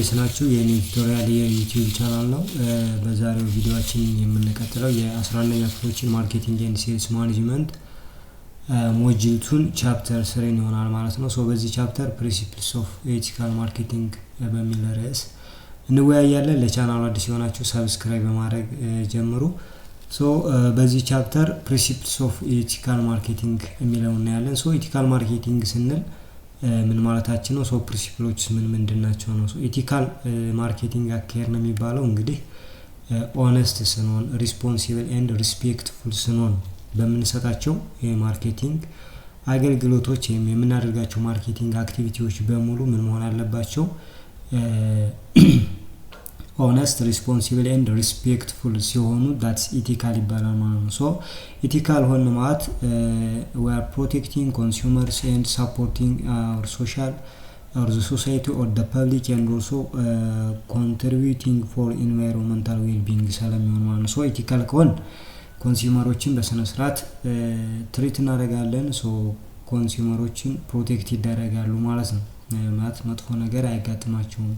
እንዴት ናችሁ? የኔ ቱቶሪያል የዩቲዩብ ቻናል ነው። በዛሬው ቪዲዮአችን የምንቀጥለው የ11ኛ ክፍሎችን ማርኬቲንግ ኤንድ ሴልስ ማኔጅመንት ሞጁል 2 ቻፕተር 3 ይሆናል ማለት ነው። በዚህ ቻፕተር ፕሪንሲፕልስ ኦፍ ኤቲካል ማርኬቲንግ በሚል ርዕስ እንወያያለን። ለቻናሉ አዲስ የሆናችሁ ሰብስክራይብ በማድረግ ጀምሩ። በዚህ ቻፕተር ፕሪንሲፕልስ ኦፍ ኤቲካል ማርኬቲንግ የሚለውን እናያለን። ኤቲካል ማርኬቲንግ ስንል ምን ማለታችን ነው? ፕሪንሲፕሎች ምንድን ናቸው ነው? ኤቲካል ማርኬቲንግ አካሄድ ነው የሚባለው እንግዲህ ኦነስት ስንሆን፣ ሪስፖንሲብል ኤንድ ሪስፔክትፉል ስንሆን በምንሰጣቸው የማርኬቲንግ አገልግሎቶች ወይም የምናደርጋቸው ማርኬቲንግ አክቲቪቲዎች በሙሉ ምን መሆን አለባቸው? ኦነስት፣ ሪስፖንሲብል ኤንድ ሪስፔክትፉል ሲሆኑ ዳትስ ኢቲካል ይባላል ማለት ነው። ኢቲካል ሆን ማለት we are protecting consumers and supporting our social or the society or the public and also contributing for environmental well-being ስለሚሆን ማለት ነው። ኢቲካል ከሆን ኮንሱመሮችን በስነ ስርዓት ትሪት እናደርጋለን። ኮንሱመሮችን ፕሮቴክት ይደረጋሉ ማለት ነው። ማለት መጥፎ ነገር አይጋጥማቸውም።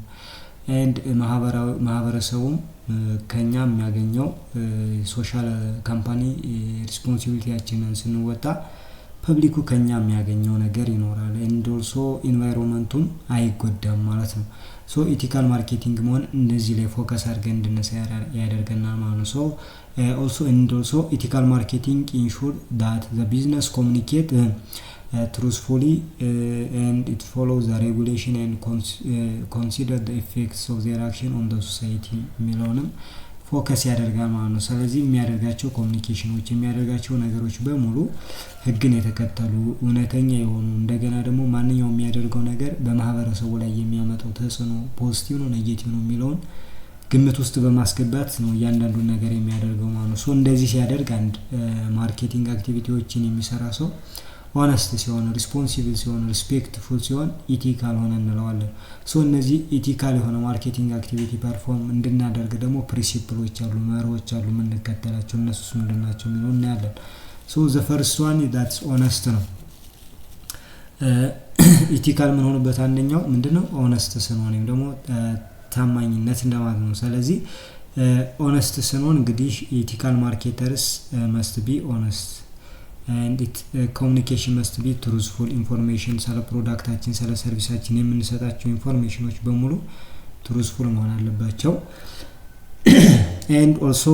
ኤንድ ማህበረሰቡም ከኛ የሚያገኘው ሶሻል ካምፓኒ ሪስፖንሲቢሊቲያችንን ስንወጣ ፐብሊኩ ከኛ የሚያገኘው ነገር ይኖራል። ኤንድ ኦልሶ ኢንቫይሮንመንቱም አይጎዳም ማለት ነው። ኢቲካል ማርኬቲንግ መሆን እንደዚህ ላይ ፎከስ አድርገን እንድንሰራ ያደርገናል ማለት ነው። ኦልሶ ኢቲካል ማርኬቲንግ ኢንሹር ዳት ዘ ቢዝነስ ኮሚኒኬት truthfully and it follows the regulation and consider the effects of their action on the society የሚለውንም ፎከስ ያደርጋል ማለት ነው። ስለዚህ የሚያደርጋቸው ኮሚኒኬሽኖች የሚያደርጋቸው ነገሮች በሙሉ ህግን የተከተሉ እውነተኛ የሆኑ እንደገና ደግሞ ማንኛውም የሚያደርገው ነገር በማህበረሰቡ ላይ የሚያመጣው ተጽዕኖ ፖዚቲቭ ነው ኔጌቲቭ ነው የሚለውን ግምት ውስጥ በማስገባት ነው እያንዳንዱን ነገር የሚያደርገው ማለት ነው። እንደዚህ ሲያደርግ አንድ ማርኬቲንግ አክቲቪቲዎችን የሚሰራ ሰው ሆነስት ሲሆን፣ ሪስፖንሲብል ሲሆን፣ ሪስፔክትፉል ሲሆን ኢቲካል ሆነ እንለዋለን። እነዚህ ኢቲካል የሆነ ማርኬቲንግ አክቲቪቲ ፐርፎርም እንድናደርግ ደግሞ ፕሪንሲፕሎች አሉ፣ መርሆች አሉ የምንከተላቸው። እነሱስ ምንድን ናቸው የሚለው እናያለን። ዘ ፈርስት ዋን ዳትስ ኦነስት ነው። ኢቲካል ምን ሆነበት አንደኛው ምንድነው? ኦነስት ስንሆን ወይም ደግሞ ታማኝነት እንደማለት ነው። ስለዚህ ኦነስት ስንሆን እንግዲህ ኢቲካል ማርኬተርስ መስት ቢ ኦነስት and it communication must be truthful information ስለ ፕሮዳክታችን ስለ ሰርቪሳችን የምንሰጣቸው ኢንፎርሜሽኖች በሙሉ truthful መሆን አለባቸው። and also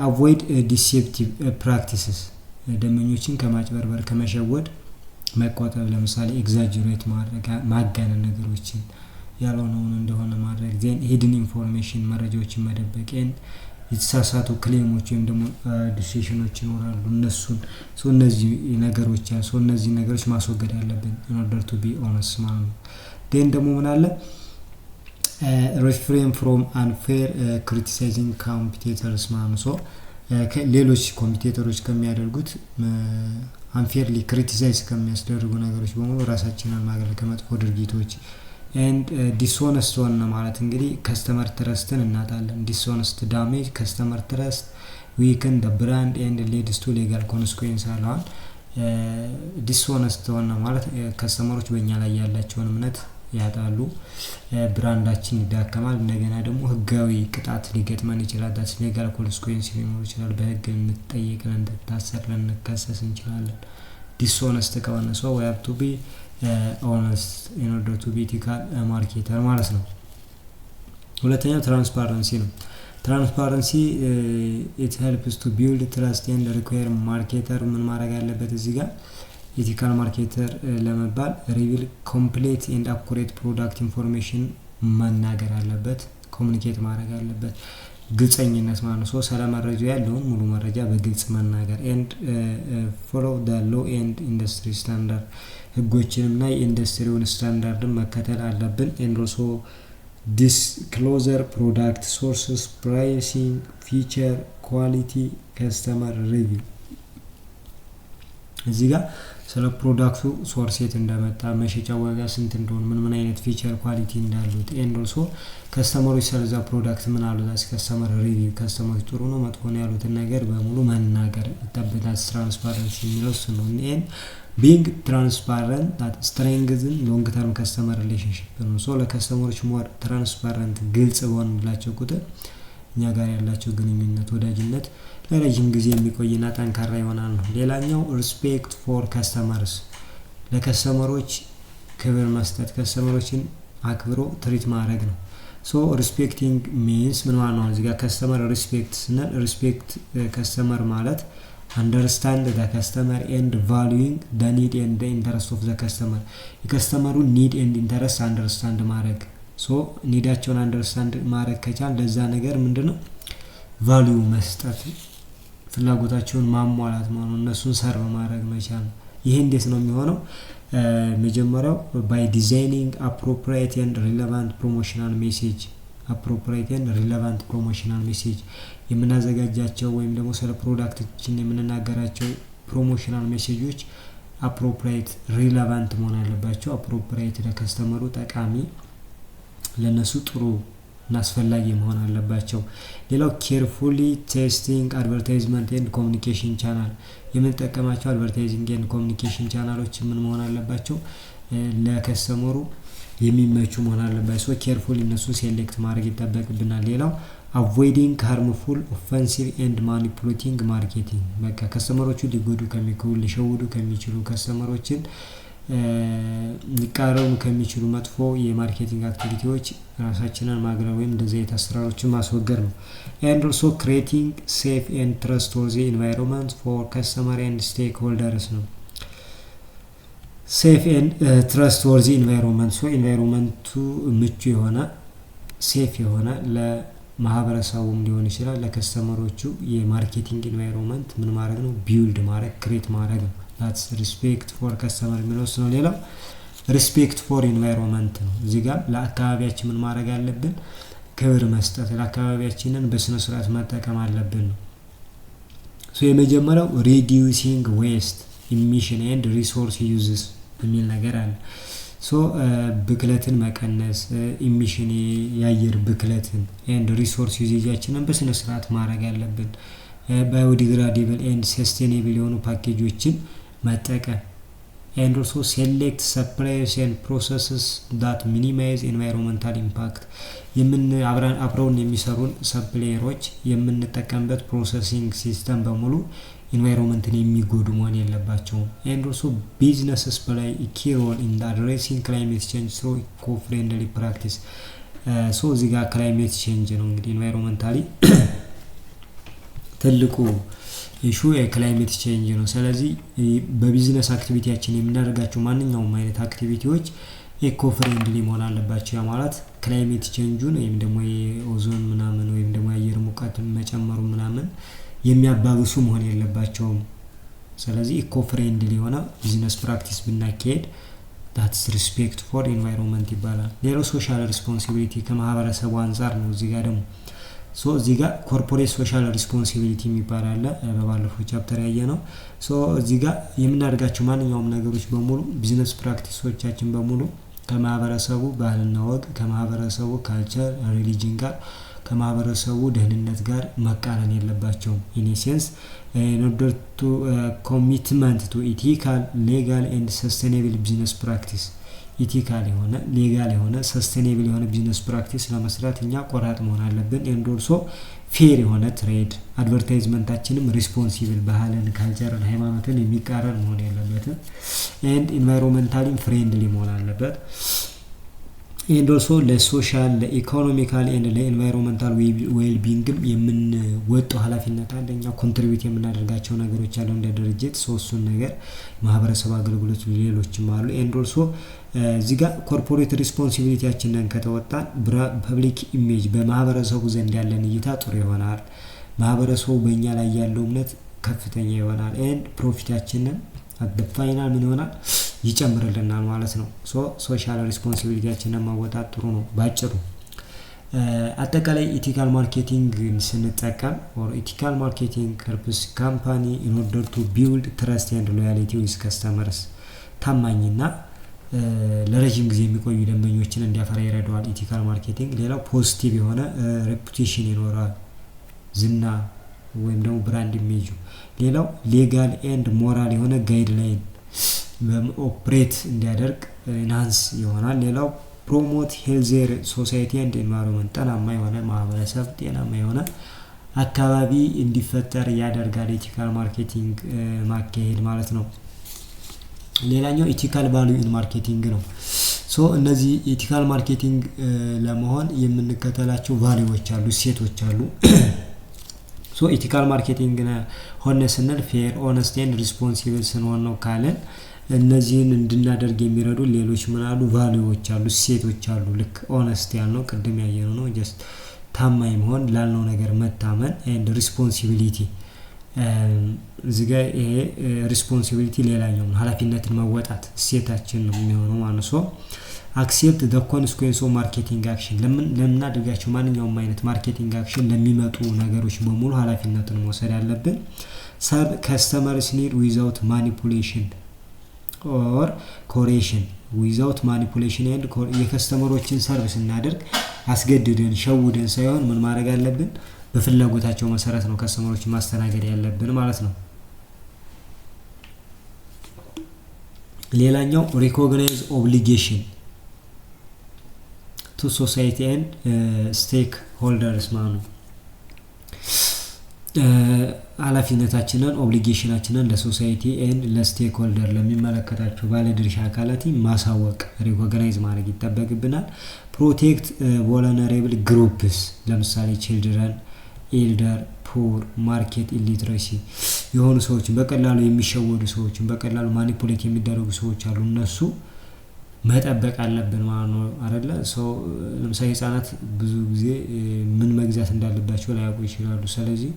avoid deceptive practices ደንበኞችን ከማጭበርበር ከመሸወድ መቆጠብ። ለምሳሌ ኤግዛጀሬት ማድረግ፣ ማጋነን ነገሮችን ያልሆነውን እንደሆነ ማድረግ። then hidden information መረጃዎችን መደበቅ የተሳሳቱ ክሌሞች ወይም ደግሞ ዲሲሽኖች ይኖራሉ። እነዚህ ነገሮች ማስወገድ ያለብን in order to be honest ማለት ነው። then ደግሞ ምን አለ? refrain from unfair criticizing competitors ማለት ነው። ሌሎች ኮምፒቲተሮች ከሚያደርጉት አንፌርሊ ክሪቲሳይዝ ከሚያስደርጉ ነገሮች በሙሉ ራሳችንን ማግለል ከመጥፎ ድርጊቶች። and dishonest ሆነ ማለት እንግዲህ ከስተመር ትረስትን እናጣለን። dishonest damage customer trust weaken the brand and leads to legal consequences አለዋል። dishonest ሆነ ማለት ከስተመሮች በእኛ ላይ ያላቸውን እምነት ያጣሉ፣ ብራንዳችን ይዳከማል፣ እንደገና ደግሞ ህጋዊ ቅጣት ሊገጥመን ይችላል። ዳስ legal consequences ሊኖር ይችላል። በህግ ልንጠየቅ፣ ልንታሰር፣ ልንከሰስ እንችላለን። dishonest ከሆነ we have to be honest in order to be ethical marketer ማለት ነው። ሁለተኛው ትራንስፓረንሲ ነው። ትራንስፓረንሲ it helps to build trust and require marketer ምን ማድረግ አለበት እዚህ ጋር ethical marketer ለመባል reveal complete and accurate product information መናገር አለበት፣ ኮሙኒኬት ማድረግ አለበት። ግልጸኝነት ማለት ነው። ስለ መረጃው ያለውን ሙሉ መረጃ በግልጽ መናገር and follow the law and industry standard ህጎችንና የኢንዱስትሪውን ስታንዳርድን መከተል አለብን። and also disclosure product sources, pricing, feature, quality, customer review እዚህ ጋር ስለ ፕሮዳክቱ ሶርስ የት እንደመጣ፣ መሸጫ ዋጋ ስንት እንደሆነ፣ ምን አይነት ፊቸር ኳሊቲ እንዳሉት ኤንድ ኦልሶ ከስተመሮች ስለዛ ፕሮዳክት ምን አሉ ዛስ ከስተመር ሪቪው ከስተመሮች ጥሩ ነው መጥፎ ነው ያሉትን ነገር በሙሉ መናገር ይጠበቃል። ትራንስፓረንሲ የሚለው እሱ ነው። ኤንድ ቢንግ ትራንስፓረንት ዳት ስትሬንግዝን ሎንግ ተርም ከስተመር ሪሌሽንሺፕ ነው። ሶ ለከስተመሮች ሞር ትራንስፓረንት ግልጽ በሆንላቸው ቁጥር እኛ ጋር ያላቸው ግንኙነት ወዳጅነት ለረጅም ጊዜ የሚቆይና ጠንካራ ይሆናል ነው። ሌላኛው ሪስፔክት ፎር ከስተመርስ ለከስተመሮች ክብር መስጠት፣ ከስተመሮችን አክብሮ ትሪት ማድረግ ነው። ሶ ሪስፔክቲንግ ሚንስ ምን ማለት ነው? እዚህ ጋር ከስተመር ሪስፔክት ስንል ሪስፔክት ከስተመር ማለት አንደርስታንድ ዘ ከስተመር ኤንድ ቫሉዊንግ ዘ ኒድ ኤንድ ዘ ኢንተረስት ኦፍ ዘ ከስተመር የከስተመሩን ኒድ ኤንድ ኢንተረስት አንደርስታንድ ማድረግ። ሶ ኒዳቸውን አንደርስታንድ ማድረግ ከቻል ለዛ ነገር ምንድነው ቫልዩ መስጠት፣ ፍላጎታቸውን ማሟላት ማለት ነው። እነሱን ሰርቭ ማድረግ መቻል። ይሄ እንዴት ነው የሚሆነው? መጀመሪያው ባይ ዲዛይኒንግ አፕሮፕሪየት ኤንድ ሪሌቫንት ፕሮሞሽናል ሜሴጅ አፕሮፕሪየት ኤንድ ሪሌቫንት ፕሮሞሽናል ሜሴጅ የምናዘጋጃቸው ወይም ደግሞ ስለ ፕሮዳክታችን የምንናገራቸው ፕሮሞሽናል ሜሴጆች አፕሮፕሪየት ሪሌቫንት መሆን አለባቸው። አፕሮፕሪየት ለከስተመሩ ጠቃሚ ለነሱ ጥሩ እና አስፈላጊ መሆን አለባቸው። ሌላው ኬርፉሊ ቴስቲንግ አድቨርታይዝመንት ኤንድ ኮሚኒኬሽን ቻናል የምንጠቀማቸው አድቨርታይዚንግ ኤንድ ኮሚኒኬሽን ቻናሎች ምን መሆን አለባቸው? ለከስተመሩ የሚመቹ መሆን አለባቸው። ሶ ኬርፉሊ እነሱን ሴሌክት ማድረግ ይጠበቅብናል። ሌላው አቮይዲንግ ሃርምፉል ኦፌንሲቭ ኤንድ ማኒፑሌቲንግ ማርኬቲንግ በቃ ከስተመሮቹ ሊጎዱ ከሚችሉ ሊሸውዱ ከሚችሉ ከስተመሮችን ሊቃረኑ ከሚችሉ መጥፎ የማርኬቲንግ አክቲቪቲዎች ራሳችንን ማግለል ወይም እንደዚህ አይነት አሰራሮችን ማስወገድ ነው። ኤንድ ኦልሶ ክሬቲንግ ሴፍ ኤንድ ትረስትወርዚ ኢንቫይሮንመንት ፎር ከስተመር ኤንድ ስቴክ ሆልደርስ ነው። ሴፍ ኤንድ ትረስትወርዚ ኢንቫይሮንመንት ሶ ኢንቫይሮንመንቱ ምቹ የሆነ ሴፍ የሆነ ለማህበረሰቡም ሊሆን ይችላል ለከስተመሮቹ የማርኬቲንግ ኢንቫይሮንመንት ምን ማድረግ ነው ቢልድ ማድረግ ክሬት ማድረግ ነው። that's respect for customer የሚለውስ ነው። ሌላው respect for environment ነው። እዚህ ጋር ለአካባቢያችን ምን ማድረግ አለብን? ክብር መስጠት፣ ለአካባቢያችንን በስነ ስርዓት መጠቀም አለብን ነው። ሶ የመጀመሪያው reducing waste emission and resource uses የሚል ነገር አለ። ሶ ብክለትን መቀነስ ኢሚሽን የአየር ብክለትን and resource usageያችንን በስነ ስርዓት ማድረግ አለብን። biodegradable and sustainable የሆኑ ፓኬጆችን መጠቀም and also select suppliers and processes that minimize environmental impact አብረውን የሚሰሩን ሰፕላየሮች የምንጠቀምበት ፕሮሰሲንግ ሲስተም በሙሉ ኢንቫይሮንመንትን የሚጎዱ መሆን የለባቸውም። and also businesses play a key role in addressing climate change through eco-friendly practice so እዚህ ጋር climate change ነው እንግዲህ ኢንቫይሮንመንታሊ ትልቁ ኢሹ የክላይሜት ቼንጅ ነው። ስለዚህ በቢዝነስ አክቲቪቲያችን የምናደርጋቸው ማንኛውም አይነት አክቲቪቲዎች ኢኮ ፍሬንድሊ መሆን አለባቸው። ያ ማለት ክላይሜት ቼንጁን ወይም ደግሞ የኦዞን ምናምን ወይም ደግሞ የአየር ሙቀት መጨመሩ ምናምን የሚያባብሱ መሆን የለባቸውም። ስለዚህ ኢኮ ፍሬንድሊ የሆነ ቢዝነስ ፕራክቲስ ብናካሄድ that's respect for environment ይባላል። ሌላው ሶሻል ሪስፖንሲቢሊቲ ከማህበረሰቡ አንፃር ነው። እዚህ ጋር ደግሞ ሶ እዚህ ጋር ኮርፖሬት ሶሻል ሪስፖንሲቢሊቲ የሚባል አለ በባለፈው ቻፕተር ያየ ነው። ሶ እዚህ ጋር የምናደርጋቸው ማንኛውም ነገሮች በሙሉ ቢዝነስ ፕራክቲሶቻችን በሙሉ ከማህበረሰቡ ባህልና ወግ ከማህበረሰቡ ካልቸር ሪሊጅን ጋር ከማህበረሰቡ ደህንነት ጋር መቃረን የለባቸውም። ኢን ሴንስ in order to commitment to ethical legal and sustainable business practice ኢቲካል የሆነ ሌጋል የሆነ ሰስቴኔብል የሆነ ቢዝነስ ፕራክቲስ ለመስራት እኛ ቆራጥ መሆን አለብን። ኤንድ ኦልሶ ፌር የሆነ ትሬድ አድቨርታይዝመንታችንም ሪስፖንሲብል ባህልን ካልቸርን ሃይማኖትን የሚቃረን መሆን የለበትም። ኤንድ ኢንቫይሮንመንታሊ ፍሬንድሊ መሆን አለበት። ኤንድ ኦልሶ ለሶሻል ለኢኮኖሚካል ኤንድ ለኢንቫይሮንመንታል ዌልቢንግም የምንወጣው ኃላፊነት አለኛ ኮንትሪቢዩት የምናደርጋቸው ነገሮች አሉ እንደ ድርጅት ሶስቱን ነገር ማህበረሰብ አገልግሎት ሌሎችም አሉ። ኤንድ ኦልሶ እዚህ ጋር ኮርፖሬት ሪስፖንሲቢሊቲያችንን ከተወጣን ፐብሊክ ኢሜጅ በማህበረሰቡ ዘንድ ያለን እይታ ጥሩ ይሆናል። ማህበረሰቡ በእኛ ላይ ያለው እምነት ከፍተኛ ይሆናል። ኤንድ ፕሮፊታችንን አት ፋይናል ምን ይሆናል ይጨምርልናል ማለት ነው። ሶ ሶሻል ሪስፖንሲቢሊቲያችንን ማወጣት ጥሩ ነው ባጭሩ። አጠቃላይ ኢቲካል ማርኬቲንግ ስንጠቀም or ethical marketing helps company in order to build trust and loyalty with customers ታማኝና ለረጅም ጊዜ የሚቆዩ ደንበኞችን እንዲያፈራ ይረዳዋል ኢቲካል ማርኬቲንግ። ሌላው ፖዚቲቭ የሆነ ሬፑቴሽን ይኖራል ዝና ወይም ደግሞ ብራንድ ኢሜጅ። ሌላው ሌጋል ኤንድ ሞራል የሆነ ጋይድላይን ኦፕሬት እንዲያደርግ ኢንሃንስ ይሆናል። ሌላው ፕሮሞት ሄልዚየር ሶሳይቲ ኤንድ ኤንቫይሮንመንት ጤናማ የሆነ ማህበረሰብ ጤናማ የሆነ አካባቢ እንዲፈጠር ያደርጋል ኢቲካል ማርኬቲንግ ማካሄድ ማለት ነው። ሌላኛው ኢቲካል ቫልዩ ኢን ማርኬቲንግ ነው። ሶ እነዚህ ኢቲካል ማርኬቲንግ ለመሆን የምንከተላቸው ቫልዩዎች አሉ እሴቶች አሉ። ሶ ኢቲካል ማርኬቲንግ ሆነ ስንል ፌር ኦነስት ኤንድ ሪስፖንሲብል ስንሆን ነው ካለን እነዚህን እንድናደርግ የሚረዱ ሌሎች ምን አሉ ቫልዩዎች አሉ እሴቶች አሉ። ልክ ኦነስት ያልነው ቅድም ያየነው ነው ጀስት ታማኝ መሆን ላልነው ነገር መታመን ኤንድ ሪስፖንሲቢሊቲ እዚህ ጋር ይሄ ሪስፖንሲቢሊቲ ሌላኛው ኃላፊነትን መወጣት እሴታችን ነው የሚሆነው ማለት ነው። አክሴፕት ዘ ኮንሲኩዌንስ ኦፍ ማርኬቲንግ አክሽን ለምናደርጋቸው ማንኛውም አይነት ማርኬቲንግ አክሽን ለሚመጡ ነገሮች በሙሉ ኃላፊነትን መውሰድ ያለብን። ሰርቭ ከስተመርስ ኒድ ዊዛውት ማኒፑሌሽን ኦር ኮሬክሽን ዊዛውት ማኒፑሌሽን ኤንድ የከስተመሮችን ሰርቪስ እናደርግ አስገድደን ሸውደን ሳይሆን ምን ማድረግ አለብን በፍላጎታቸው መሰረት ነው ከስተመሮችን ማስተናገድ ያለብን ማለት ነው። ሌላኛው ሪኮግናይዝ ኦብሊጌሽን ቱ ሶሳይቲ ኤንድ ስቴክ ሆልደርስ ማለት ነው። ኃላፊነታችንን ኦብሊጌሽናችንን ለሶሳይቲ ኤንድ ለስቴክ ሆልደር ለሚመለከታቸው ባለድርሻ አካላት ማሳወቅ ሪኮግናይዝ ማድረግ ይጠበቅብናል። ፕሮቴክት ቮልነራብል ግሩፕስ ለምሳሌ ቺልድረን ኤልደር ፑር ማርኬት ኢሊትሬሲ የሆኑ ሰዎችን በቀላሉ የሚሸወዱ ሰዎችን በቀላሉ ማኒፑሌት የሚደረጉ ሰዎች አሉ እነሱ መጠበቅ አለብን ማለት ነው አይደለ። ሰው ለምሳሌ ህፃናት ብዙ ጊዜ ምን መግዛት እንዳለባቸው ላያውቁ ይችላሉ። ስለዚህ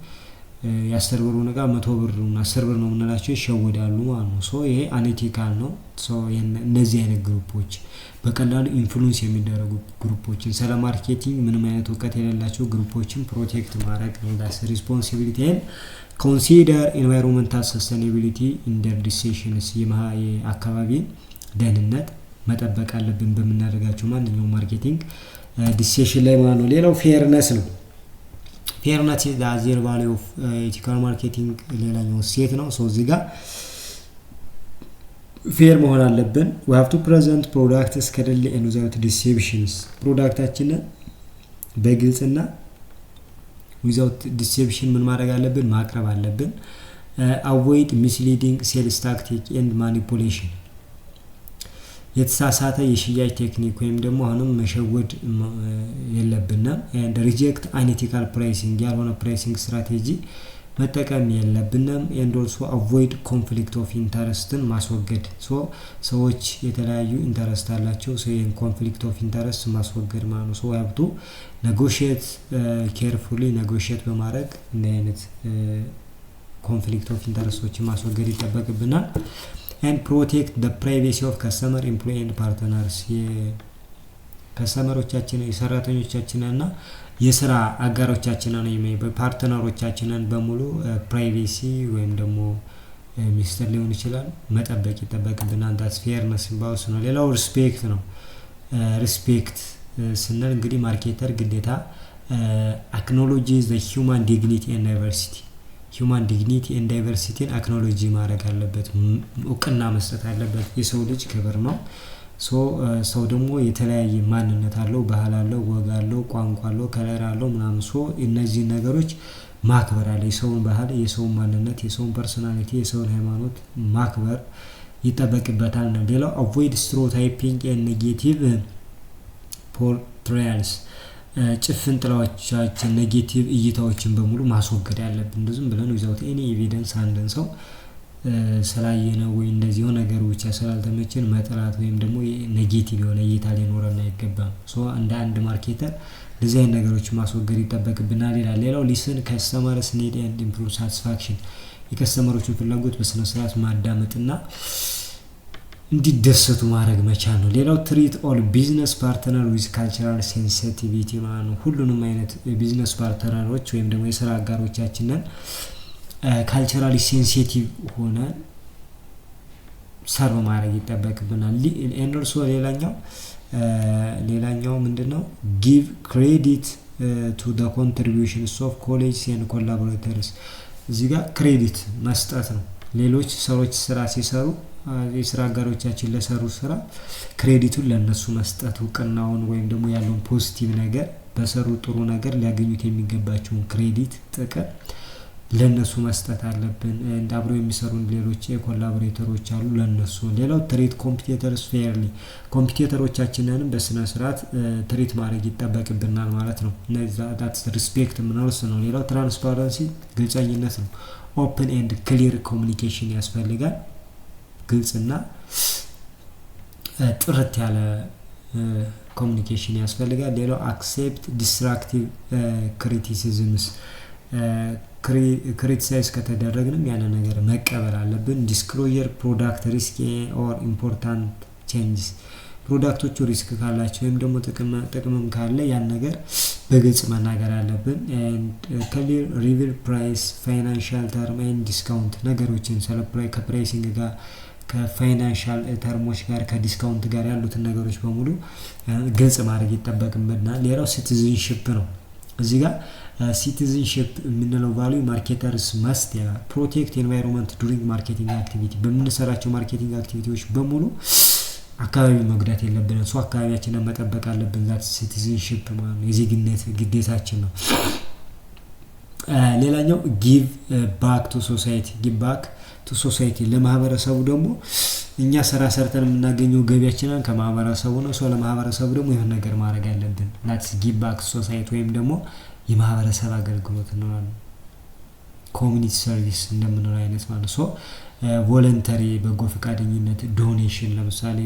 የ10 ብር ዕቃ 100 ብር እና 10 ብር ነው የምንላቸው ይሸወዳሉ ማለት ነው። ሶ ይሄ አንኤቲካል ነው። ሶ እነዚህ አይነት ግሩፖች በቀላሉ ኢንፍሉዌንስ የሚደረጉ ግሩፖችን ስለ ማርኬቲንግ ምንም አይነት እውቀት የሌላቸው ግሩፖችን ፕሮቴክት ማድረግ ነው። ዳስ ሪስፖንሲቢሊቲ ኤንድ ኮንሲደር ኢንቫይሮንመንታል ሰስቴናቢሊቲ ኢን ዴር ዲሲዥንስ የአካባቢን ደህንነት መጠበቅ አለብን በመናደርጋቸው ማንኛውም ማርኬቲንግ ዲሲዥን ላይ ማለት ነው። ሌላው ፌርነስ ነው። ፌርነስ ኢዝ ዘ አዘር ቫልዩ ኦፍ ኢቲካል ማርኬቲንግ ሌላኛው ሴት ነው። ሶ እዚህ ጋር ፌር መሆን አለብን። we have to present products clearly and without deceptions ፕሮዳክታችንን በግልጽና without deception ምን ማድረግ አለብን ማቅረብ አለብን። avoid misleading sales tactic and manipulation የተሳሳተ የሽያጭ ቴክኒክ ወይም ደግሞ አሁንም መሸወድ የለብንም። and reject unethical pricing ያልሆነ ፕራይሲንግ ስትራቴጂ መጠቀም የለብንም። and also avoid conflict of interest ማስወገድ ሰዎች የተለያዩ ኢንተረስት አላቸው ይሄን conflict of interest ማስወገድ ማለት ነው። we have to negotiate carefully negotiate በማድረግ እንደ አይነት conflict of interest ማስወገድ ይጠበቅብናል። and protect the privacy of customer employee and partners ከስተመሮቻችን የሰራተኞቻችንና የሥራ አጋሮቻችንን ፓርትነሮቻችንን በሙሉ ፕራይቬሲ ወይም ደግሞ ሚስጥር ሊሆን ይችላል መጠበቅ ይጠበቅብናል። ዳስ ፌርነስ ባውስ ነው። ሌላው ሪስፔክት ነው። ሪስፔክት ስንል እንግዲህ ማርኬተር ግዴታ acknowledge the human dignity and diversity human dignity and diversity አክኖሎጂ ማድረግ አለበት እውቅና መስጠት አለበት። የሰው ልጅ ክብር ነው። ሰው ደግሞ የተለያየ ማንነት አለው ባህል አለው ወግ አለው ቋንቋ አለው ከለር አለው ምናምን እነዚህ ነገሮች ማክበር አለ። የሰውን ባህል የሰውን ማንነት የሰውን ፐርሰናሊቲ የሰውን ሃይማኖት ማክበር ይጠበቅበታል ነው። ሌላው avoid stereotyping and negative portrayals ጭፍን ጥላዎቻችን ኔጌቲቭ እይታዎችን በሙሉ ማስወገድ ያለብን። እንደዚህም ብለን without any evidence አንድን ሰው ስላየነው ወይ እንደዚህ ነገር ብቻ ስላልተመቸን መጥራት ወይም ደግሞ ኔጌቲቭ የሆነ እይታ ሊኖረን አይገባም። እንደ አንድ ማርኬተር ለዚህ አይነት ነገሮች ማስወገድ ይጠበቅብናል ይላል። ሌላው listen customers need and improve satisfaction የከስተመሮችን ፍላጎት በስነ ስርዓት ማዳመጥና እንዲደሰቱ ማድረግ መቻል ነው። ሌላው ትሪት ኦል ቢዝነስ ፓርትነር ዊዝ ካልቸራል ሴንሲቲቪቲ ማለት ነው። ሁሉንም አይነት ቢዝነስ ፓርትነሮች ወይም ደግሞ የስራ አጋሮቻችንን ካልቸራሊ ሴንሲቲቭ ሆነ ሰርቭ ማድረግ ይጠበቅብናል። ኤንዶርሶ ሌላኛው ምንድነው ጊቭ ክሬዲት ቱ ዘ ኮንትሪቢዩሽንስ ኦፍ ኮሌጅስ ኤንድ ኮላቦሬተርስ። እዚህ ጋር ክሬዲት መስጠት ነው። ሌሎች ሰዎች ስራ ሲሰሩ የስራ አጋሮቻችን ለሰሩ ስራ ክሬዲቱን ለነሱ መስጠት፣ እውቅናውን ወይም ደግሞ ያለውን ፖዚቲቭ ነገር በሰሩ ጥሩ ነገር ሊያገኙት የሚገባቸውን ክሬዲት ጥቅም ለነሱ መስጠት አለብን። አብረው የሚሰሩ ሌሎች የኮላቦሬተሮች አሉ ለነሱ። ሌላው ትሪት ኮምፒቲተርስ ፌርሊ፣ ኮምፒቲተሮቻችንንም በስነ ስርዓት ትሪት ማድረግ ይጠበቅብናል ማለት ነው። ዳትስ ሪስፔክት ምንወርስ ነው። ሌላው ትራንስፓረንሲ፣ ግልጸኝነት ነው። ኦፕን ኤንድ ክሊር ኮሚኒኬሽን ያስፈልጋል። ግልጽና ጥርት ያለ ኮሚኒኬሽን ያስፈልጋል። ሌላው አክሴፕት ዲስትራክቲቭ ክሪቲሲዝምስ፣ ክሪቲሳይዝ ከተደረግንም ያለ ነገር መቀበል አለብን። ዲስክሎዥር ፕሮዳክት ሪስክ ኦር ኢምፖርታንት ቼንጅስ፣ ፕሮዳክቶቹ ሪስክ ካላቸው ወይም ደግሞ ጥቅምም ካለ ያን ነገር በግልጽ መናገር አለብን። ክሊር ሪቪል ፕራይስ፣ ፋይናንሻል ተርም ኤንድ ዲስካውንት፣ ነገሮችን ከፕራይሲንግ ጋር ከፋይናንሻል ተርሞች ጋር ከዲስካውንት ጋር ያሉትን ነገሮች በሙሉ ግልጽ ማድረግ ይጠበቅብናል። ሌላው ሲቲዝንሺፕ ነው። እዚህ ጋር ሲቲዝንሺፕ የምንለው ቫልዩ ማርኬተርስ መስት ፕሮቴክት ኤንቫይሮንመንት ዱሪንግ ማርኬቲንግ አክቲቪቲ፣ በምንሰራቸው ማርኬቲንግ አክቲቪቲዎች በሙሉ አካባቢ መጉዳት የለብንም። ሰው አካባቢያችንን መጠበቅ አለብን። ዛት ሲቲዝንሺፕ ማለት ነው፣ የዜግነት ግዴታችን ነው። ሌላኛው ጊቭ ባክ ቱ ሶሳይቲ፣ ጊቭ ባክ ቱ ሶሳይቲ፣ ለማህበረሰቡ ደግሞ እኛ ስራ ሰርተን የምናገኘው ገቢያችንን ከማህበረሰቡ ነው። ሰው ለማህበረሰቡ ደግሞ ይሁን ነገር ማድረግ አለብን። ላትስ ጊቭ ባክ ቱ ሶሳይቲ ወይም ደግሞ የማህበረሰብ አገልግሎት ነው፣ ኮሚኒቲ ሰርቪስ እንደምንለው አይነት ማለት ነው። ቮለንተሪ፣ በጎ ፈቃደኝነት፣ ዶኔሽን፣ ለምሳሌ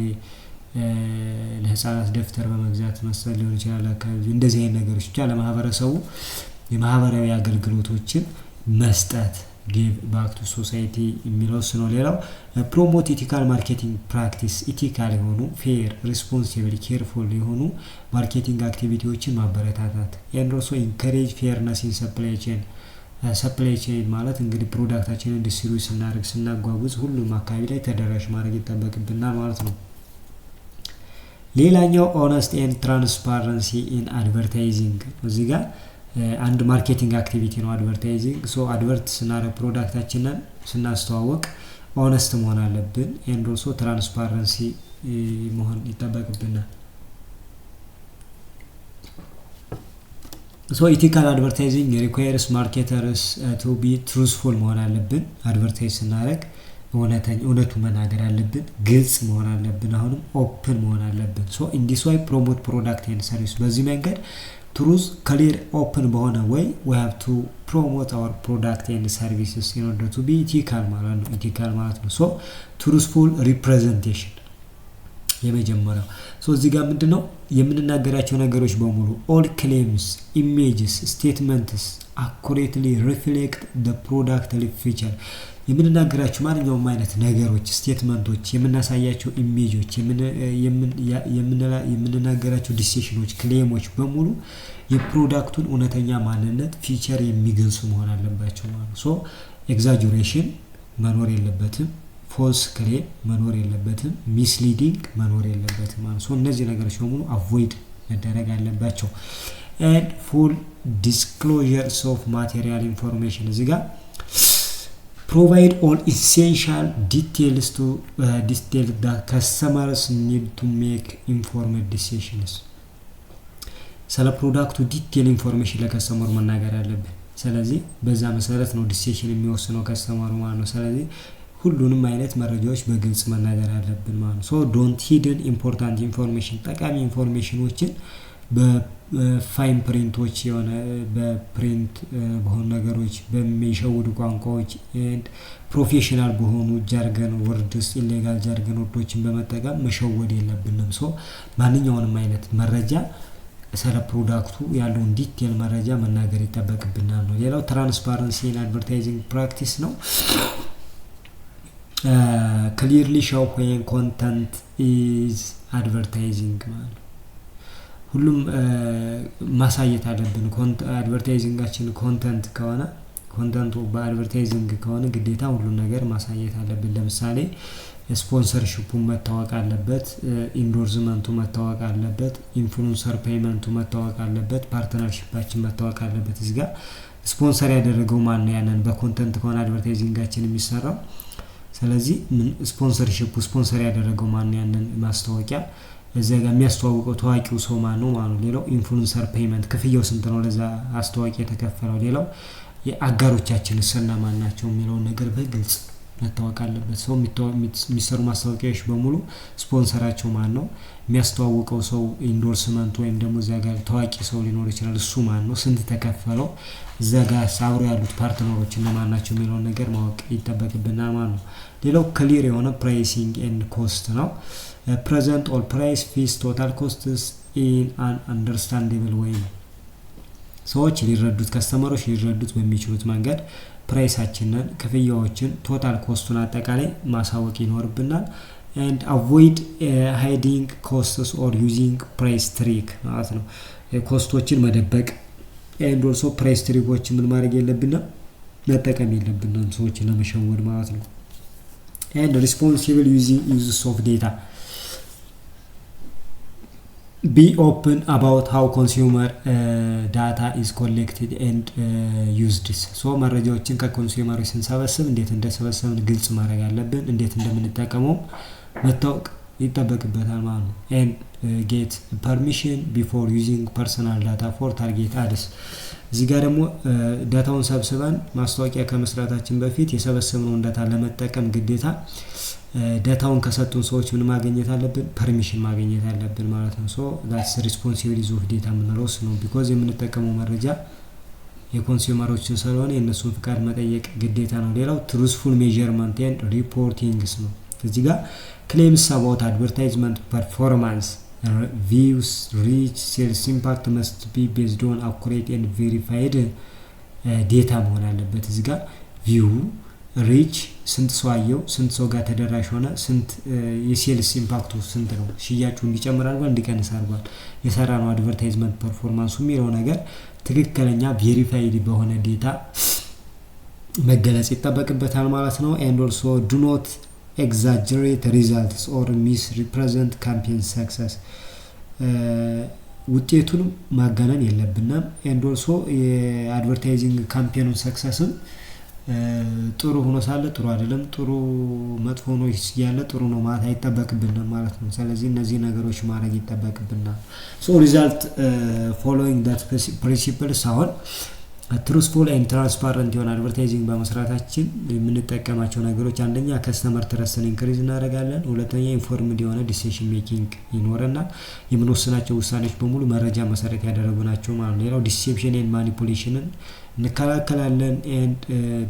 ለህፃናት ደብተር በመግዛት መስጠት ሊሆን ይችላል። አካባቢ እንደዚህ አይነት ነገሮች ብቻ ለማህበረሰቡ የማህበራዊ አገልግሎቶችን መስጠት ጊቭ ባክ ቱ ሶሳይቲ የሚለው ነው። ሌላው ፕሮሞት ኢቲካል ማርኬቲንግ ፕራክቲስ፣ ኢቲካል የሆኑ ፌር፣ ሪስፖንሲብል፣ ኬርፉል የሆኑ ማርኬቲንግ አክቲቪቲዎችን ማበረታታት። ኤንድ ኦልሶ ኢንከሬጅ ፌርነስ ኢን ሰፕላይ ቼን፣ ሰፕላይ ቼን ማለት እንግዲህ ፕሮዳክታችንን ዲስትሪቢዩት ስናደርግ ስናጓጉዝ ሁሉም አካባቢ ላይ ተደራሽ ማድረግ ይጠበቅብናል ማለት ነው። ሌላኛው ኦነስት ኤንድ ትራንስፓረንሲ ኢን አድቨርታይዚንግ፣ እዚህ ጋር አንድ ማርኬቲንግ አክቲቪቲ ነው አድቨርታይዚንግ። ሶ አድቨርት ስናደርግ ፕሮዳክታችንን ስናስተዋወቅ ኦነስት መሆን አለብን። ኤንድ ኦልሶ ትራንስፓረንሲ መሆን ይጠበቅብናል። ሶ ኢቲካል አድቨርታይዚንግ ሪኳየርስ ማርኬተርስ ቱ ቢ ትሩዝፉል መሆን አለብን። አድቨርታይዝ ስናደርግ እውነቱ መናገር አለብን፣ ግልጽ መሆን አለብን፣ አሁንም ኦፕን መሆን አለብን። ሶ ኢን ዲስ ዋይ ፕሮሞት ፕሮዳክት ኤንድ ሰርቪስ፣ በዚህ መንገድ ትሩዝ ክሊር ኦፕን በሆነ ወይ we have to promote our product and services in order to be ethical ማለት ነው። ኢቲካል ማለት ነው። ሶ truthful representation የመጀመሪያው። ሶ እዚህ ጋር ምንድነው የምንናገራቸው ነገሮች በሙሉ all claims, images, statements accurately reflect the product feature፣ የምንናገራቸው ማንኛውም አይነት ነገሮች፣ ስቴትመንቶች፣ የምናሳያቸው ኢሜጆች፣ የምንናገራቸው ዲሲሽኖች፣ ክሌሞች በሙሉ የፕሮዳክቱን እውነተኛ ማንነት ፊቸር የሚገልጹ መሆን አለባቸው ማለት ነው። ሶ ኤግዛጁሬሽን መኖር የለበትም፣ ፎልስ ክሌም መኖር የለበትም፣ ሚስሊዲንግ መኖር የለበትም ማለት ነው። እነዚህ ነገሮች በሙሉ አቮይድ መደረግ አለባቸው። and full disclosures of material information፣ እዚህ ጋር provide all essential details to detail that customers need to make informed decisions። ስለ ፕሮዳክቱ ዲቴል ኢንፎርሜሽን ለከስተመሩ መናገር አለብን። ስለዚህ በዛ መሰረት ነው ዲሲሽን የሚወስነው ከስተመሩ ማለት ነው። ስለዚህ ሁሉንም አይነት መረጃዎች በግልጽ መናገር አለብን ማለት ነው። ሶ ዶንት ሂድን ኢምፖርታንት ኢንፎርሜሽን፣ ጠቃሚ ኢንፎርሜሽኖችን በፋይን ፕሪንቶች የሆነ በፕሪንት በሆኑ ነገሮች፣ በሚሸውዱ ቋንቋዎች ፕሮፌሽናል በሆኑ ጃርገን ወርድስ፣ ኢሌጋል ጃርገን ወርዶችን በመጠቀም መሸወድ የለብንም። ሶ ማንኛውንም አይነት መረጃ ስለ ፕሮዳክቱ ያለውን ዲቴል መረጃ መናገር ይጠበቅብናል ነው። ሌላው ትራንስፓረንሲ ኢን አድቨርታይዚንግ ፕራክቲስ ነው። clearly show when content is advertising ማለት ሁሉም ማሳየት አለብን አድቨርታይዚንጋችን ኮንተንት ከሆነ ኮንተንቱ በአድቨርታይዚንግ ከሆነ ግዴታ ሁሉ ነገር ማሳየት አለብን ለምሳሌ ስፖንሰርሺፑ መታወቅ አለበት ኢንዶርስመንቱ መታወቅ አለበት ኢንፍሉዌንሰር ፔመንቱ መታወቅ አለበት ፓርትነርሺፓችን መታወቅ አለበት እዚህ ጋር ስፖንሰር ያደረገው ማን ነው ያንን በኮንተንት ከሆነ አድቨርታይዚንጋችን የሚሰራው ስለዚህ ምን ስፖንሰርሺፑ ስፖንሰር ያደረገው ማን ነው ያንን ማስታወቂያ እዛ ጋር የሚያስተዋውቀው ታዋቂው ሰው ማን ነው ማለት ነው ሌላው ኢንፍሉዌንሰር ፔመንት ክፍያው ስንት ነው ለዛ አስተዋቂያ የተከፈለው ሌላው የአጋሮቻችን ስለማን ናቸው የሚለው ነገር በግልጽ መታወቅ አለበት ሰው የሚሰሩ ማስታወቂያዎች በሙሉ ስፖንሰራቸው ማን ነው የሚያስተዋውቀው ሰው ኢንዶርስመንት ወይም ደግሞ እዛ ጋር ታዋቂ ሰው ሊኖር ይችላል እሱ ማን ነው ስንት ተከፈለው እዛ ጋር ሳብሮ ያሉት ፓርትነሮች እነማን ናቸው የሚለው ነገር ማወቅ ይተበቅብናል ማለት ነው ሌላው ክሊር የሆነ ፕራይሲንግ ኤንድ ኮስት ነው present all price fees total costs in an understandable way ሰዎች ሊረዱት ከስተመሮች ሊረዱት በሚችሉት መንገድ ፕራይሳችንን ክፍያዎችን ቶታል ኮስቱን አጠቃላይ ማሳወቅ ይኖርብናል and avoid hiding costs or using price trick ማለት ነው ኮስቶችን መደበቅ and also price trickዎችን ምን ማድረግ የለብንም መጠቀም የለብንም ሰዎችን ለመሸወድ ማለት ነው and responsible uses of data be open about how consumer data is collected and used so መረጃዎችን ከኮንሱመሮች ስንሰበስብ እንዴት እንደሰበሰብን ግልጽ ማድረግ አለብን እንዴት እንደምንጠቀመው መታወቅ ይተበቅበታል ማለት ነው and get permission before using personal data for target ads እዚህ ጋር ደግሞ ዳታውን ሰብስበን ማስታወቂያ ከመስራታችን በፊት የሰበሰብነውን ዳታ ለመጠቀም ግዴታ ዳታውን ከሰጡን ሰዎች ምን ማግኘት አለብን ፐርሚሽን ማግኘት አለብን ማለት ነው so that's responsibility of data ምንለው ነው because የምንጠቀመው መረጃ የኮንሱመሮችን ስለሆነ የነሱን ፍቃድ መጠየቅ ግዴታ ነው ሌላው truthful measurement and reporting ነው እዚህ ጋር claims about advertisement performance views reach sales impact must be based on accurate and verified data መሆን አለበት እዚህ ጋር view reach ስንት ሰው አየው ስንት ሰው ጋር ተደራሽ ሆነ ስንት የሴልስ ኢምፓክቱ ስንት ነው ሽያጩ እንዲጨምር አድርጓል እንዲቀንስ አድርጓል የሰራነው አድቨርታይዝመንት ፐርፎርማንሱ የሚለው ነገር ትክክለኛ ቬሪፋይድ በሆነ ዴታ መገለጽ ይተበቅበታል ማለት ነው and also do not exaggerate results or misrepresent campaign success ውጤቱን ማጋነን የለብንም and also የአድቨርታይዚንግ ካምፔኑን ሰክሰስን ጥሩ ሆኖ ሳለ ጥሩ አይደለም ጥሩ መጥፎ ነው ያለ ጥሩ ነው ማለት አይተበቅብንም ማለት ነው ስለዚህ እነዚህ ነገሮች ማድረግ ይተበቅብናል so result following that principles አሁን truthful and transparent የሆነ አድቨርታይዚንግ በመስራታችን የምንጠቀማቸው ነገሮች አንደኛ ከስተመር ትረስትን ኢንክሪዝ እናደርጋለን ሁለተኛ ኢንፎርምድ የሆነ ዲሲዥን ሜኪንግ ይኖርናል የምንወስናቸው ውሳኔዎች በሙሉ መረጃ መሰረት ያደረጉ ናቸው ማለት ነው ሌላው ዲሴፕሽን ኤንድ ማኒፑሌሽንን እንከላከላለን and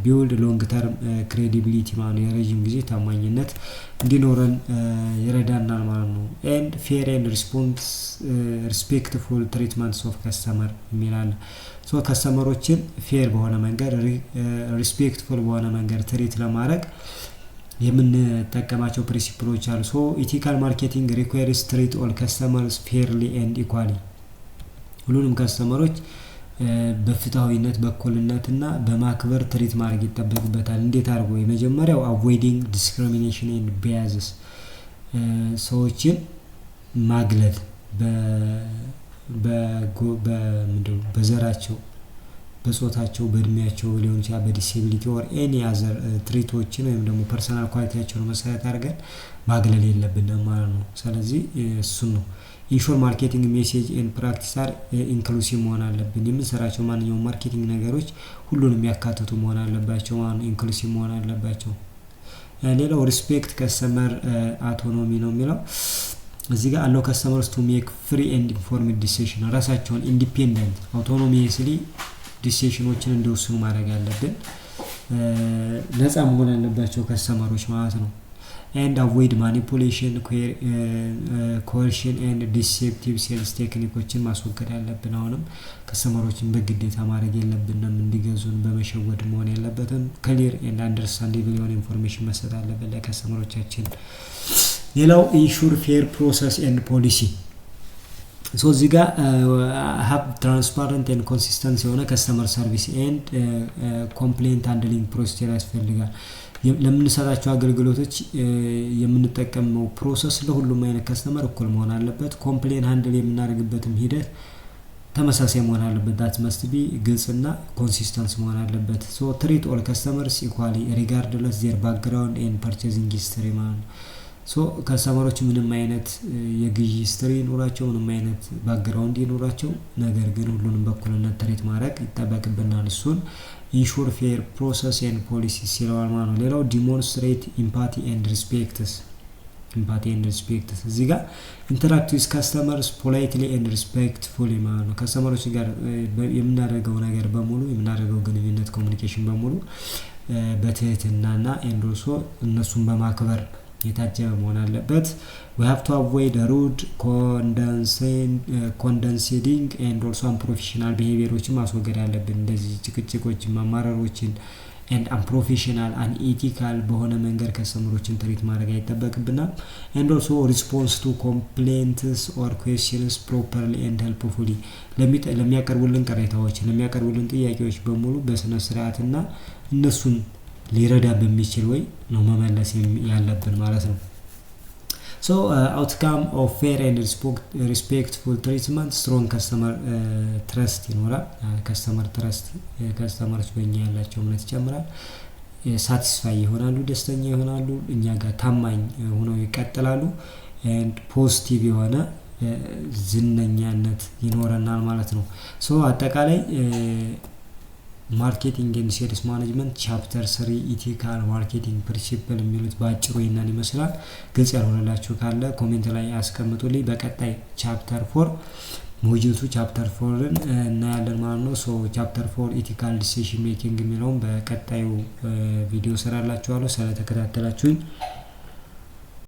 build long term credibility ማለት የረጅም ጊዜ ታማኝነት እንዲኖረን ይረዳናል ማለት ነው and fair and respectful treatments of customer የሚላል so ከስተመሮችን ፌር በሆነ መንገድ ሪስፔክትፉል በሆነ መንገድ ትሪት ለማድረግ የምንጠቀማቸው ፕሪንሲፕሎች አሉ so ethical marketing requires treat all customers fairly and equally ሁሉንም ከስተመሮች በፍትሃዊነት በእኩልነትና በማክበር ትሪት ማድረግ ይተበቅበታል እንዴት አድርጎ የመጀመሪያው avoiding discrimination and biases ሰዎችን ማግለል በዘራቸው በጾታቸው በእድሜያቸው ሊሆን ይችላል በዲሴቢሊቲ or any other ትሪቶችን ወይም ደግሞ ፐርሰናል ኳሊቲያቸውን መሰረት አድርገን ማግለል የለብንም ማለት ነው ስለዚህ እሱ ነው ኢንሹር ማርኬቲንግ ሜሴጅ ኤንድ ፕራክቲስ አር ኢንክሉሲቭ መሆን አለብን የምንሰራቸው ማንኛውም ማርኬቲንግ ነገሮች ሁሉንም ያካትቱ መሆን አለባቸው ማለት ኢንክሉሲቭ መሆን አለባቸው ሌላው ሪስፔክት ከስተመር አውቶኖሚ ነው የሚለው እዚህ ጋር አለው customers to make free and informed decision ራሳቸውን ኢንዲፔንደንት አውቶኖሚየስሊ ዲሲዥኖችን እንዲወስኑ ማድረግ አለብን ነፃ መሆን አለባቸው ከስተመሮች ማለት ነው and avoid manipulation coercion and deceptive sales techniques ማስወገድ አለብን አሁንም ከስተመሮችን በግዴታ ማድረግ የለብንም እንዲገዙ ብዙን በመሸወድ መሆን የለበትም። ክሊር ኤንድ አንደርስታንዴብል የሆነ ኢንፎርሜሽን መስጠት አለበት ለከስተመሮቻችን። ሌላው ኢንሹር ፌር ፕሮሰስ ኤንድ ፖሊሲ። ሶ እዚህ ጋር ሀብ ትራንስፓረንት ኤንድ ኮንሲስተንት የሆነ ከስተመር ሰርቪስ ኤንድ ኮምፕሌንት ሃንድሊንግ ፕሮሲጀር ያስፈልጋል። ለምንሰጣቸው አገልግሎቶች የምንጠቀመው ፕሮሰስ ለሁሉም አይነት ከስተመር እኩል መሆን አለበት። ኮምፕሌን ሃንድል የምናደርግበትም ሂደት ተመሳሳይ መሆን አለበት። ዳት መስት ቢ ግልጽና ኮንሲስተንስ መሆን አለበት። ሶ ትሪት ኦል ከስተመርስ ኢኳሊ ሪጋርድለስ ዜር ባክግራውንድ ኤንድ ፐርቼዚንግ ሂስትሪ ማለት ነው። ሶ ከስተመሮች ምንም አይነት የግዢ ሂስትሪ ይኖራቸው፣ ምንም አይነት ባክግራውንድ ይኖራቸው፣ ነገር ግን ሁሉንም በኩልነት ትሪት ማድረግ ይጠበቅብናል። እሱን ኢንሹር ፌር ፕሮሰስ ኤንድ ፖሊሲ ሲለዋል ማለት ነው። ሌላው ዲሞንስትሬት ኢምፓቲ ኤንድ ሪስፔክትስ። እዚህ ጋር ኢንተራክት ዊዝ ከስተመርስ ፖላይትሊ ኤንድ ሪስፔክትፉሊ ማለት ነው። ከስተመሮች ጋር የምናደርገው ነገር በሙሉ የምናደርገው ግንኙነት ኮሚኒኬሽን በሙሉ በትህትናና ኤንድ ኦልሶ እነሱን በማክበር የታጀበ መሆን አለበት። we have to avoid rude condescending and also unprofessional behaviorዎችን ማስወገድ አለብን። እንደዚህ ጭቅጭቆችን፣ ማማረሮችን and unprofessional unethical በሆነ መንገድ ከስተመሮችን ትሪት ማድረግ አይጠበቅብናል። and also response to complaints or questions properly and helpfully ለሚያቀርቡልን ቅሬታዎች፣ ለሚያቀርቡልን ጥያቄዎች በሙሉ በስነ ስርዓትና እነሱን ሊረዳ በሚችል ወይ ነው መመለስ ያለብን ማለት ነው። so outcome of fair and respectful treatment strong customer trust ይኖራል። ከስተመሮች በእኛ ያላቸው እምነት ይጨምራል። ሳቲስፋይ ይሆናሉ፣ ደስተኛ ይሆናሉ፣ እኛ ጋር ታማኝ ሆነው ይቀጥላሉ። and ፖዚቲቭ የሆነ ዝነኛነት ይኖረናል ማለት ነው። so አጠቃላይ ማርኬቲንግ ኤንድ ሴልስ ማኔጅመንት ቻፕተር 3 ኢቲካል ማርኬቲንግ ፕሪንሲፕል የሚሉት ባጭሩ ይናን ይመስላል። ግልጽ ያልሆነላችሁ ካለ ኮሜንት ላይ አስቀምጡልኝ። በቀጣይ ቻፕተር 4 ሞጁቱ ቻፕተር 4ን እናያለን ማለት ነው። ሶ ቻፕተር 4 ኢቲካል ዲሲዥን ሜኪንግ የሚለውን በቀጣዩ ቪዲዮ ሰራላችኋለሁ። ስለተከታተላችሁኝ